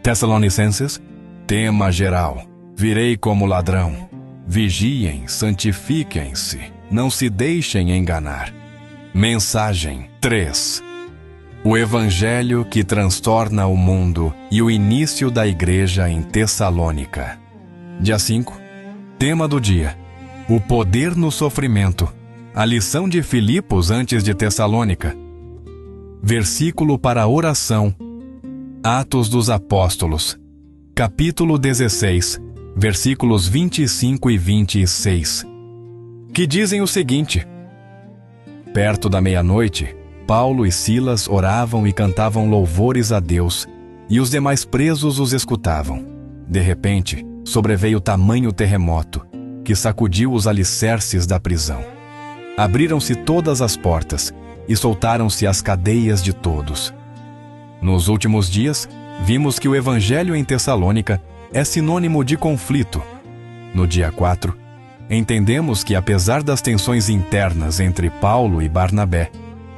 Tessalonicenses, tema geral. Virei como ladrão. Vigiem, santifiquem-se, não se deixem enganar. Mensagem 3. O Evangelho que transtorna o mundo e o início da igreja em Tessalônica. Dia 5. Tema do dia: o poder no sofrimento. A lição de Filipos antes de Tessalônica. Versículo para oração. Atos dos Apóstolos, capítulo 16, versículos 25 e 26, que dizem o seguinte: perto da meia-noite, Paulo e Silas oravam e cantavam louvores a Deus, e os demais presos os escutavam. De repente, sobreveio tamanho terremoto, que sacudiu os alicerces da prisão. Abriram-se todas as portas, e soltaram-se as cadeias de todos. Nos últimos dias, vimos que o Evangelho em Tessalônica é sinônimo de conflito. No dia 4, entendemos que, apesar das tensões internas entre Paulo e Barnabé,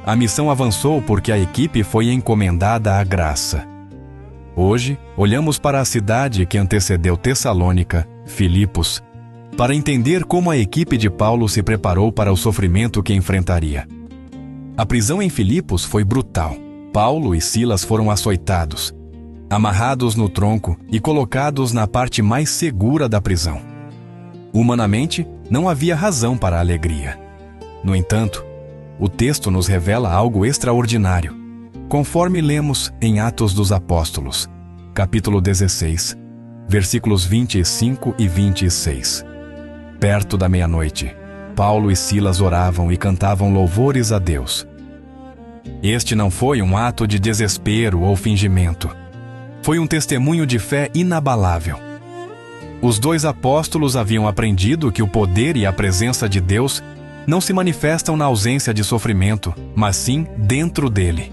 a missão avançou porque a equipe foi encomendada à graça. Hoje, olhamos para a cidade que antecedeu Tessalônica, Filipos, para entender como a equipe de Paulo se preparou para o sofrimento que enfrentaria. A prisão em Filipos foi brutal. Paulo e Silas foram açoitados, amarrados no tronco e colocados na parte mais segura da prisão. Humanamente, não havia razão para a alegria. No entanto, o texto nos revela algo extraordinário, conforme lemos em Atos dos Apóstolos, capítulo 16, versículos 25 e 26. Perto da meia-noite, Paulo e Silas oravam e cantavam louvores a Deus. Este não foi um ato de desespero ou fingimento. Foi um testemunho de fé inabalável. Os dois apóstolos haviam aprendido que o poder e a presença de Deus não se manifestam na ausência de sofrimento, mas sim dentro dele.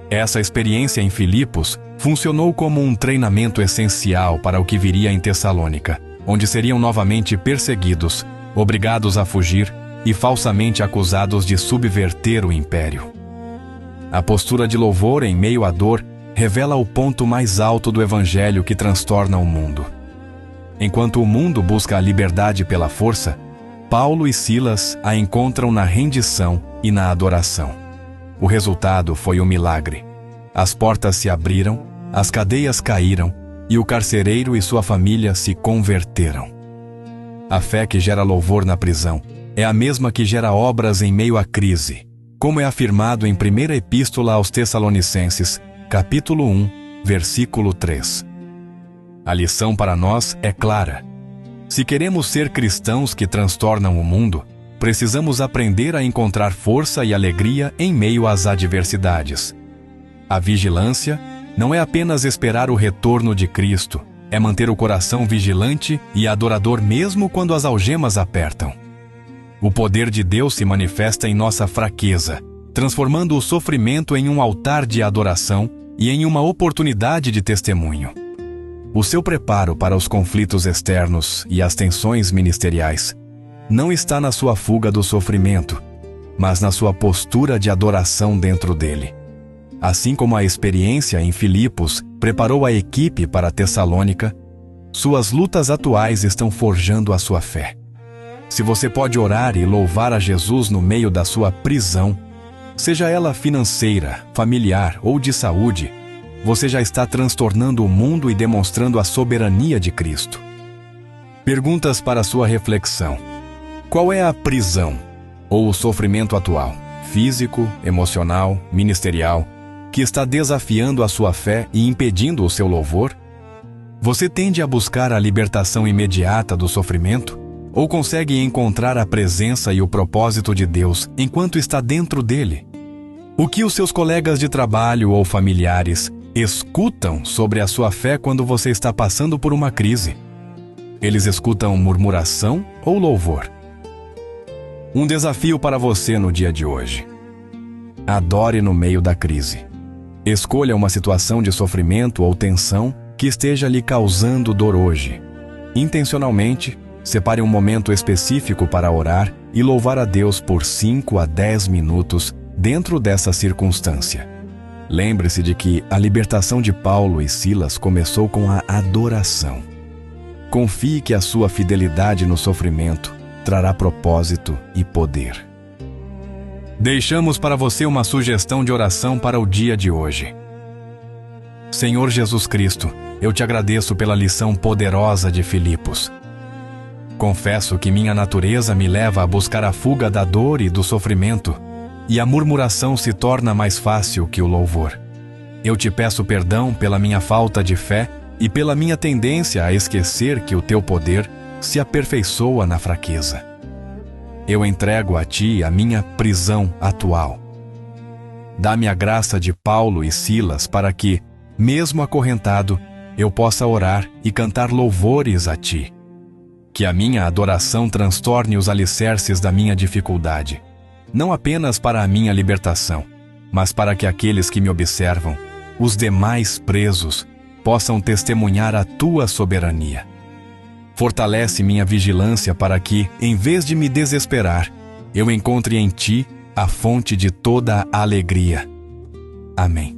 Essa experiência em Filipos funcionou como um treinamento essencial para o que viria em Tessalônica, onde seriam novamente perseguidos, obrigados a fugir e falsamente acusados de subverter o império. A postura de louvor em meio à dor revela o ponto mais alto do Evangelho que transtorna o mundo. Enquanto o mundo busca a liberdade pela força, Paulo e Silas a encontram na rendição e na adoração. O resultado foi um milagre. As portas se abriram, as cadeias caíram e o carcereiro e sua família se converteram. A fé que gera louvor na prisão é a mesma que gera obras em meio à crise, como é afirmado em 1ª Epístola aos Tessalonicenses, capítulo 1, versículo 3. A lição para nós é clara. Se queremos ser cristãos que transtornam o mundo, precisamos aprender a encontrar força e alegria em meio às adversidades. A vigilância não é apenas esperar o retorno de Cristo, é manter o coração vigilante e adorador mesmo quando as algemas apertam. O poder de Deus se manifesta em nossa fraqueza, transformando o sofrimento em um altar de adoração e em uma oportunidade de testemunho. O seu preparo para os conflitos externos e as tensões ministeriais não está na sua fuga do sofrimento, mas na sua postura de adoração dentro dele. Assim como a experiência em Filipos preparou a equipe para Tessalônica, suas lutas atuais estão forjando a sua fé. Se você pode orar e louvar a Jesus no meio da sua prisão, seja ela financeira, familiar ou de saúde, você já está transtornando o mundo e demonstrando a soberania de Cristo. Perguntas para sua reflexão. Qual é a prisão ou o sofrimento atual, físico, emocional, ministerial, que está desafiando a sua fé e impedindo o seu louvor? Você tende a buscar a libertação imediata do sofrimento? Ou consegue encontrar a presença e o propósito de Deus enquanto está dentro dele? O que os seus colegas de trabalho ou familiares escutam sobre a sua fé quando você está passando por uma crise? Eles escutam murmuração ou louvor? Um desafio para você no dia de hoje. Adore no meio da crise. Escolha uma situação de sofrimento ou tensão que esteja lhe causando dor hoje. Intencionalmente, separe um momento específico para orar e louvar a Deus por 5 a 10 minutos dentro dessa circunstância. Lembre-se de que a libertação de Paulo e Silas começou com a adoração. Confie que a sua fidelidade no sofrimento trará propósito e poder. Deixamos para você uma sugestão de oração para o dia de hoje. Senhor Jesus Cristo, eu te agradeço pela lição poderosa de Filipos. Confesso que minha natureza me leva a buscar a fuga da dor e do sofrimento, e a murmuração se torna mais fácil que o louvor. Eu te peço perdão pela minha falta de fé e pela minha tendência a esquecer que o teu poder se aperfeiçoa na fraqueza. Eu entrego a ti a minha prisão atual. Dá-me a graça de Paulo e Silas para que, mesmo acorrentado, eu possa orar e cantar louvores a ti. Que a minha adoração transtorne os alicerces da minha dificuldade, não apenas para a minha libertação, mas para que aqueles que me observam, os demais presos, possam testemunhar a tua soberania. Fortalece minha vigilância para que, em vez de me desesperar, eu encontre em ti a fonte de toda a alegria. Amém.